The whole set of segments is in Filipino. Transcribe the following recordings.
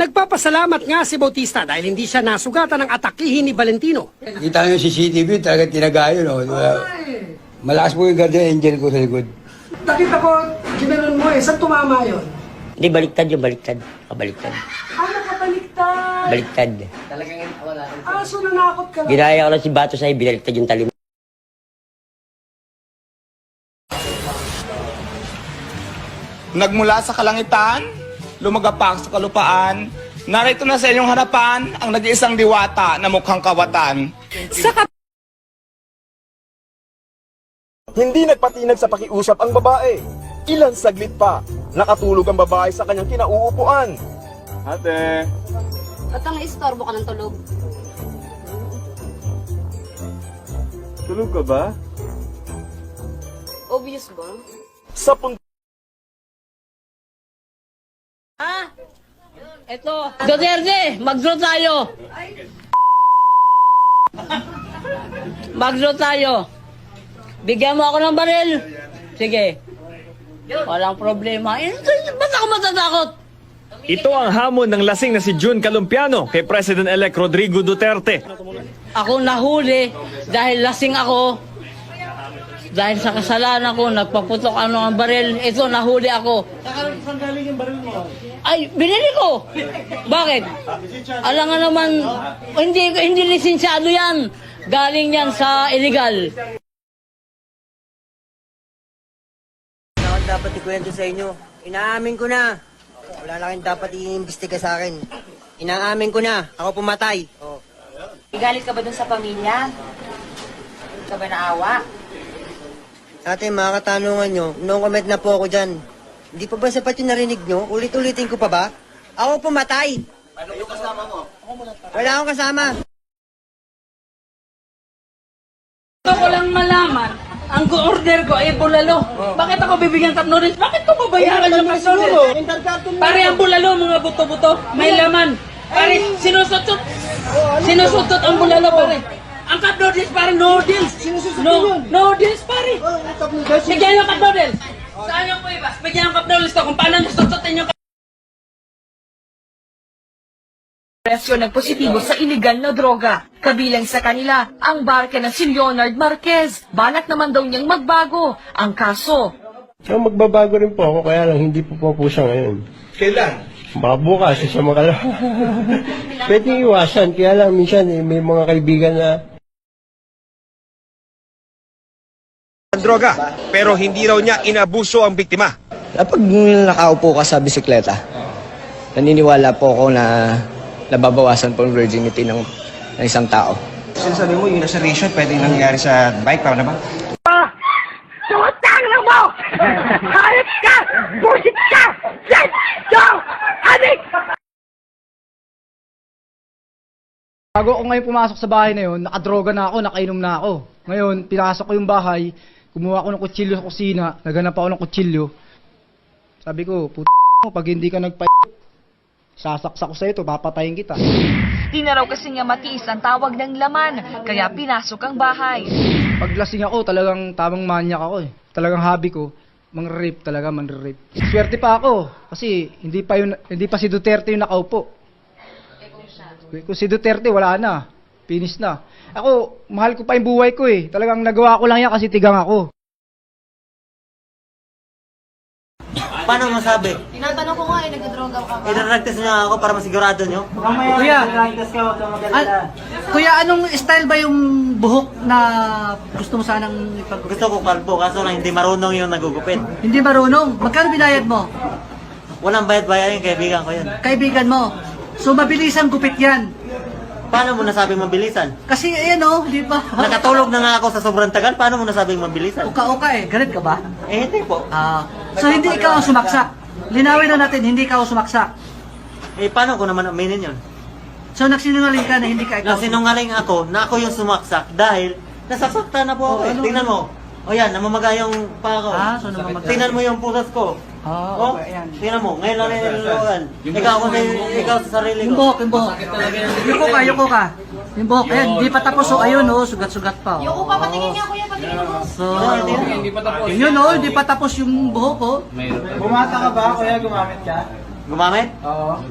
Nagpapasalamat nga si Bautista dahil hindi siya nasugatan ng atakihin ni Valentino. Kita nyo yung CCTV, talaga tinagayo, no? Malakas po yung guardian angel ko sa likod. Nakita ko, ginanon mo saan tumama yun? Hindi, baliktad yung baliktad. Kabaliktad. Nakabaliktad. Baliktad. So nanakot ka lang. Ginaya ko lang si Bato sa'yo, binaliktad yung talim. Nagmula sa kalangitan, lumagapak sa kalupaan, narito na sa inyong harapan ang nag-iisang diwata na mukhang kawatan. Hindi nagpatinag sa pakiusap ang babae. Ilang saglit pa, nakatulog ang babae sa kanyang kinauupuan. Ate. Ba't ang istorbo ka ng tulog? Tulog ka ba? Obvious ba? Sa punto Eto, Duterte, mag-draw tayo. Mag-draw tayo. Bigyan mo ako ng baril. Sige. Walang problema. Ba't ako matatakot? Ito ang hamon ng lasing na si June Calumpiano kay President-elect Rodrigo Duterte. Ako nahuli dahil lasing ako. Dahil sa kasalanan ko, nagpaputok ang baril. Ito, nahuli ako. Saan galing yung baril mo? Ay, binili ko. Bakit? Alam nga naman, hindi lisensyado yan. Galing yan sa illegal. Dapat ikwento sa inyo. Inaamin ko na. Wala na kayong dapat i-imbestiga sa akin. Inaamin ko na. Ako pumatay. Oh. Galit ka ba dun sa pamilya? Galit ka ba naawa? Ate, mga katanungan nyo, noong comment na po ako dyan. Hindi pa ba sapat yung narinig nyo? Ulit-ulitin ko pa ba? Ako pumatay. Ano yung kasama mo? Wala akong kasama. Gusto ko lang malaman, ang order ko ay bulalo. Bakit ako bibigyan cup noodles? Bakit ko babayaran yung cup noodles? Pare ang bulalo, mga buto-buto, may laman. Pare, sinusutot ang bulalo, pare. Ang cup noodles, pare, noodles. Noodles, pare. Bigyan yung cup noodles. Saan yung po iba? Bigyan yung cup noodles ko kung paano nasututin yung cup. Presyo nagpositibo sa iligal na droga. Kabilang sa kanila, ang barka na si Leonard Marquez. Balak naman daw niyang magbago. Ang kaso, So magbabago rin po ako, kaya lang hindi po siya ngayon. Kailan? Baka bukas, sa makala. Pwede iwasan, kaya lang minsan may mga kaibigan na Droga, pero hindi raw niya inabuso ang biktima. Kapag nakaupo ka sa bisikleta, naniniwala po ako na nababawasan po ang virginity ng isang tao. Sinasabi mo, yung nasa ratio, pwede nangyari sa bike, paano ba? Sutang na mo! Hayop ka! Bullshit ka! Yes! Go! Adik! Bago ako ngayon pumasok sa bahay na yun, nakadroga na ako, nakainom na ako. Ngayon, pinasok ko yung bahay, kumuha ko ng kutsilyo sa kusina, naganap ako ng kutsilyo. Sabi ko, mo, pag hindi ka sasaksak ko sa ito, papatayin kita. di na raw kasi niya matiis ang tawag ng laman, kaya pinasok ang bahay. Pag lasing ako, talagang tamang manyak ako eh. Talagang hobby ko, mang-rape talaga, man-rape. Swerte pa ako, kasi hindi pa si Duterte yung nakaupo. Kung si Duterte, wala na. Finish na. Ako, mahal ko pa yung buhay ko eh. Talagang nagawa ko lang yan kasi tigang ako. Paano masabi? Tinatanong ko nga nagdodroga ka ba? Idaragtas niyo ako para masigurado niyo? Kuya, anong style ba yung buhok na gusto mo sanang Gusto ko kalbo, kaso lang hindi marunong yung nagugupit. Hindi marunong. Magkano binayad mo? Walang bayad-bayad yung kaibigan ko yun. Kaibigan mo. So, mabilis ang gupit yan. Paano mo nasabing mabilisan? Kasi, ayan o, di ba? Nakatulog na nga ako sa sobrang tagal, paano mo nasabing mabilisan? Uka-uka eh. Galit ka ba? Eh, hindi po. So, hindi ikaw ang sumaksak. Linawin na natin, hindi ikaw ang sumaksak. Eh, paano ko naman aminin yun? So, nagsinungaling ka na hindi ka ikaw. Nasinungaling ako na ako yung sumaksak dahil nasasaktan na po ako. Tingnan mo. O yan, namamaga yung pa ako. So namamaga. Tingnan mo yung putas ko. Okay, ayan. Tingnan mo, ngayon lang nilulugan. Ikaw sa sarili Yung ko. buhok. Yuko ka. Yung buhok, ayan, di pa tapos. So, ayun o, sugat-sugat pa. Yung pa, patingin niya kuya, patingin mo. So, yun o, di pa tapos yung buhok o. Bumata ka ba, kuya? Gumamit ka? Gumamit? Oo.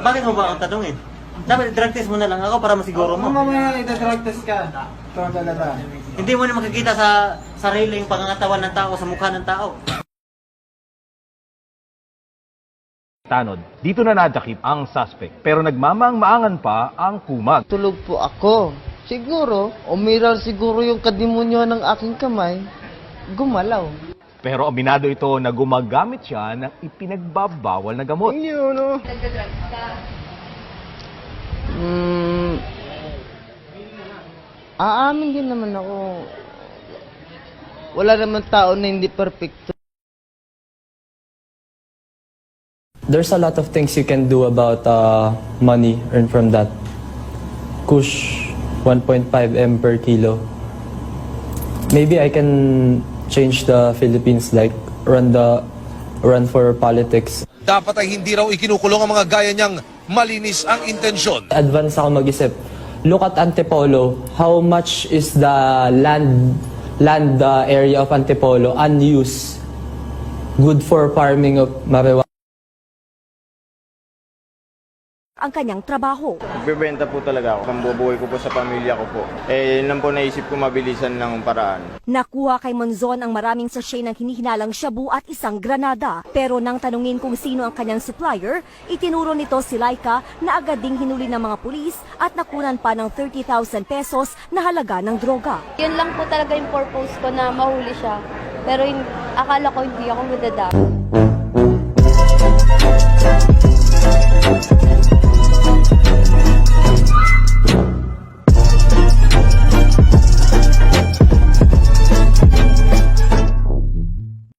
Bakit mo ba akong tanungin? Dapat drug test mo na lang ako para masiguro mo. Mamaya ita-drug test ka. Hindi mo na makikita sa sariling pangangatawan ng tao, sa mukha ng tao. Tanod, dito na nadakip ang suspect pero nagmamang-maangan pa ang kumag. Tulog po ako. Siguro, umiral siguro yung kadimonyo ng aking kamay. Gumalaw. Pero aminado ito na gumagamit siya ng ipinagbabawal na gamot. Nagda-drugs ka. Aamin din naman ako. Wala naman tao na hindi perfecto. There's a lot of things you can do about money earned from that. Kush, 1.5 M per kilo. Maybe I can change the Philippines, like run for politics. Dapat ay hindi raw ikinukulong ang mga gaya niyang malinis ang intensyon. Advance ako mag-isip. Look at Antipolo. How much is the land area of Antipolo unused? Good for farming of marijuana. Ang kanyang trabaho. Bebenta po talaga ako. Pambubuhay ko po sa pamilya ko po. Yun lang po naisip ko mabilisan lang ang paraan. Nakuha kay Monzon ang maraming sachet ng hinihinalang shabu at isang granada. Pero nang tanungin kung sino ang kanyang supplier, itinuro nito si Laika na agad ding hinuli ng mga pulis at nakunan pa ng 30,000 pesos na halaga ng droga. Yun lang po talaga yung purpose ko na mahuli siya. Pero akala ko hindi ako madadap.